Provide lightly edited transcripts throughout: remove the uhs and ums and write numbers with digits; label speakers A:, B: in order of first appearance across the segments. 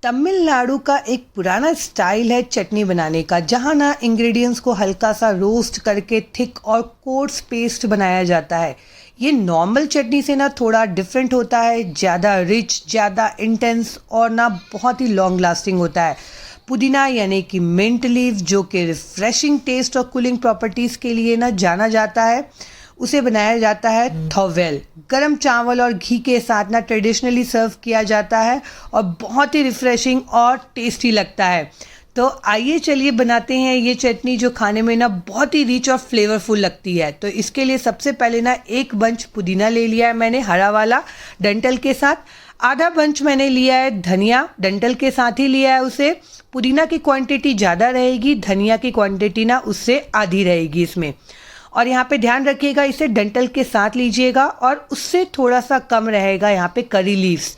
A: तमिलनाडु का एक पुराना स्टाइल है चटनी बनाने का, जहाँ ना इंग्रेडिएंट्स को हल्का सा रोस्ट करके थिक और कोर्स पेस्ट बनाया जाता है। ये नॉर्मल चटनी से ना थोड़ा डिफरेंट होता है, ज़्यादा रिच, ज़्यादा इंटेंस और ना बहुत ही लॉन्ग लास्टिंग होता है। पुदीना यानी कि मिंट लीफ, जो कि रिफ्रेशिंग टेस्ट और कूलिंग प्रॉपर्टीज़ के लिए ना जाना जाता है, उसे बनाया जाता है थोवेल। गरम चावल और घी के साथ ना ट्रेडिशनली सर्व किया जाता है और बहुत ही रिफ्रेशिंग और टेस्टी लगता है। तो आइए चलिए बनाते हैं ये चटनी, जो खाने में ना बहुत ही रिच और फ्लेवरफुल लगती है। तो इसके लिए सबसे पहले ना एक बंच पुदीना ले लिया है मैंने, हरा वाला डंठल के साथ। आधा बंच मैंने लिया है धनिया, डंठल के साथ ही लिया है उसे। पुदीना की क्वांटिटी ज़्यादा रहेगी, धनिया की क्वांटिटी ना उससे आधी रहेगी इसमें। और यहाँ पे ध्यान रखिएगा, इसे डंठल के साथ लीजिएगा और उससे थोड़ा सा कम रहेगा यहाँ पे करी लीव्स।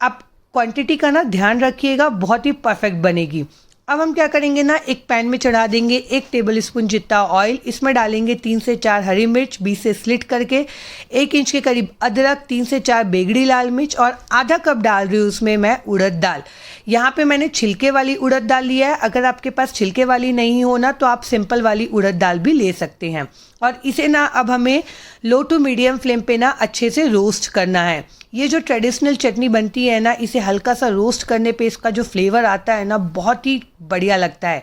A: आप क्वांटिटी का ना ध्यान रखिएगा, बहुत ही परफेक्ट बनेगी। अब हम क्या करेंगे ना, एक पैन में चढ़ा देंगे 1 टेबलस्पून जितना ऑयल। इसमें डालेंगे 3 से 4 हरी मिर्च बीच से स्लिट करके, 1 इंच के करीब अदरक, 3 से 4 बेगड़ी लाल मिर्च और आधा कप डाल रही हूँ उसमें मैं उड़द दाल। यहाँ पे मैंने छिलके वाली उड़द दाल लिया है। अगर आपके पास छिलके वाली नहीं हो ना, तो आप सिंपल वाली उड़द दाल भी ले सकते हैं। और इसे ना अब हमें लो टू मीडियम फ्लेम पे ना अच्छे से रोस्ट करना है। ये जो ट्रेडिशनल चटनी बनती है ना, इसे हल्का सा रोस्ट करने पे इसका जो फ्लेवर आता है ना, बहुत ही बढ़िया लगता है।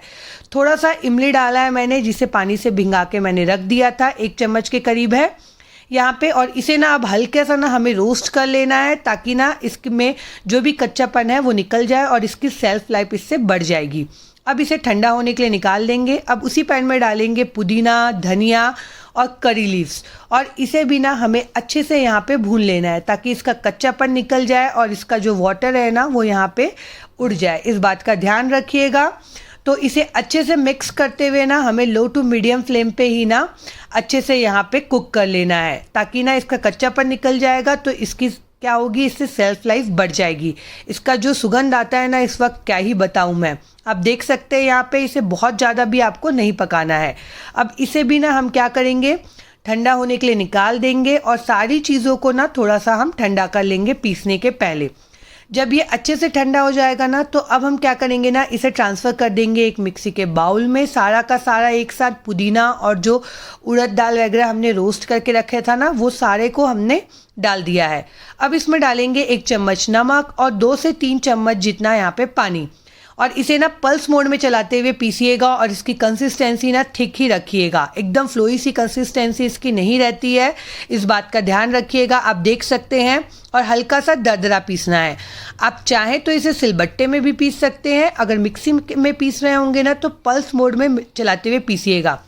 A: थोड़ा सा इमली डाला है मैंने, जिसे पानी से भिंगा के मैंने रख दिया था, 1 चम्मच के करीब है यहाँ पे। और इसे ना अब हल्के सा ना हमें रोस्ट कर लेना है, ताकि ना इसमें जो भी कच्चापन है वो निकल जाए और इसकी सेल्फ लाइफ इससे बढ़ जाएगी। अब इसे ठंडा होने के लिए निकाल देंगे। अब उसी पैन में डालेंगे पुदीना, धनिया और करी लीव्स, और इसे भी ना हमें अच्छे से यहाँ पे भून लेना है, ताकि इसका कच्चापन निकल जाए और इसका जो वाटर है ना वो यहाँ पे उड़ जाए। इस बात का ध्यान रखिएगा। तो इसे अच्छे से मिक्स करते हुए ना हमें लो टू मीडियम फ्लेम पे ही ना अच्छे से यहाँ पे कुक कर लेना है, ताकि ना इसका कच्चापन निकल जाएगा तो इसकी क्या होगी, इससे सेल्फ लाइफ बढ़ जाएगी। इसका जो सुगंध आता है ना, इस वक्त क्या ही बताऊँ मैं। आप देख सकते हैं यहाँ पे इसे बहुत ज़्यादा भी आपको नहीं पकाना है। अब इसे भी ना हम क्या करेंगे, ठंडा होने के लिए निकाल देंगे और सारी चीज़ों को ना थोड़ा सा हम ठंडा कर लेंगे पीसने के पहले। जब ये अच्छे से ठंडा हो जाएगा ना, तो अब हम क्या करेंगे ना, इसे ट्रांसफ़र कर देंगे एक मिक्सी के बाउल में। सारा का सारा एक साथ पुदीना और जो उड़द दाल वगैरह हमने रोस्ट करके रखे था ना, वो सारे को हमने डाल दिया है। अब इसमें डालेंगे 1 चम्मच नमक और 2 से 3 चम्मच जितना यहाँ पे पानी, और इसे ना पल्स मोड में चलाते हुए पीसिएगा। और इसकी कंसिस्टेंसी ना थिक ही रखिएगा, एकदम फ्लोई सी कंसिस्टेंसी इसकी नहीं रहती है, इस बात का ध्यान रखिएगा। आप देख सकते हैं, और हल्का सा दरदरा पीसना है। आप चाहें तो इसे सिलबट्टे में भी पीस सकते हैं। अगर मिक्सी में पीस रहे होंगे ना, तो पल्स मोड में चलाते हुए पीसिएगा।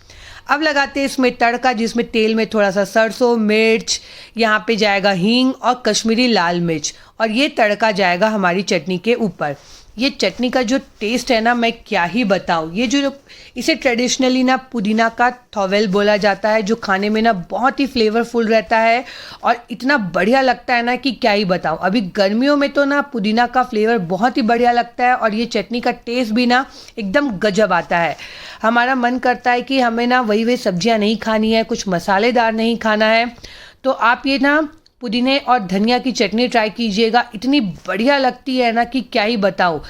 A: अब लगाते हैं इसमें तड़का, जिसमें तेल में थोड़ा सा सरसों, मिर्च, यहाँ पे जाएगा हींग और कश्मीरी लाल मिर्च, और ये तड़का जाएगा हमारी चटनी के ऊपर। ये चटनी का जो टेस्ट है ना, मैं क्या ही बताऊँ। ये जो इसे ट्रेडिशनली ना पुदीना का थोवेल बोला जाता है, जो खाने में ना बहुत ही फ्लेवरफुल रहता है और इतना बढ़िया लगता है ना कि क्या ही बताऊँ। अभी गर्मियों में तो ना पुदीना का फ्लेवर बहुत ही बढ़िया लगता है, और ये चटनी का टेस्ट भी ना एकदम गजब आता है। हमारा मन करता है कि हमें ना वही सब्जियाँ नहीं खानी है, कुछ मसालेदार नहीं खाना है, तो आप ये ना पुदीने और धनिया की चटनी ट्राई कीजिएगा। इतनी बढ़िया लगती है ना कि क्या ही बताऊँ।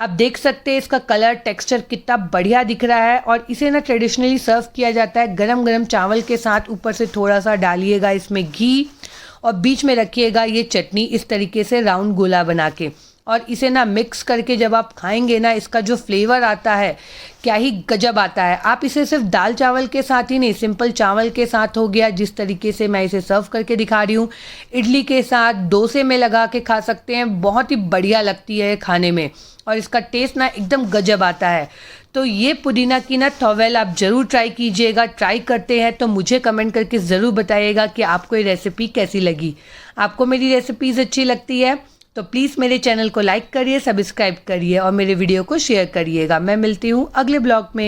A: आप देख सकते हैं इसका कलर, टेक्सचर कितना बढ़िया दिख रहा है। और इसे ना ट्रेडिशनली सर्व किया जाता है गरम गरम चावल के साथ। ऊपर से थोड़ा सा डालिएगा इसमें घी, और बीच में रखिएगा ये चटनी इस तरीके से राउंड गोला बना के, और इसे ना मिक्स करके जब आप खाएंगे ना, इसका जो फ्लेवर आता है क्या ही गजब आता है। आप इसे सिर्फ दाल चावल के साथ ही नहीं, सिंपल चावल के साथ हो गया, जिस तरीके से मैं इसे सर्व करके दिखा रही हूँ, इडली के साथ, डोसे में लगा के खा सकते हैं। बहुत ही बढ़िया लगती है खाने में, और इसका टेस्ट ना एकदम गजब आता है। तो ये पुदीना की ना थोवेल आप ज़रूर ट्राई कीजिएगा। ट्राई करते हैं तो मुझे कमेंट करके ज़रूर बताइएगा कि आपको ये रेसिपी कैसी लगी। आपको मेरी रेसिपीज़ अच्छी लगती है तो प्लीज़ मेरे चैनल को लाइक करिए, सब्सक्राइब करिए और मेरे वीडियो को शेयर करिएगा। मैं मिलती हूँ अगले ब्लॉग में।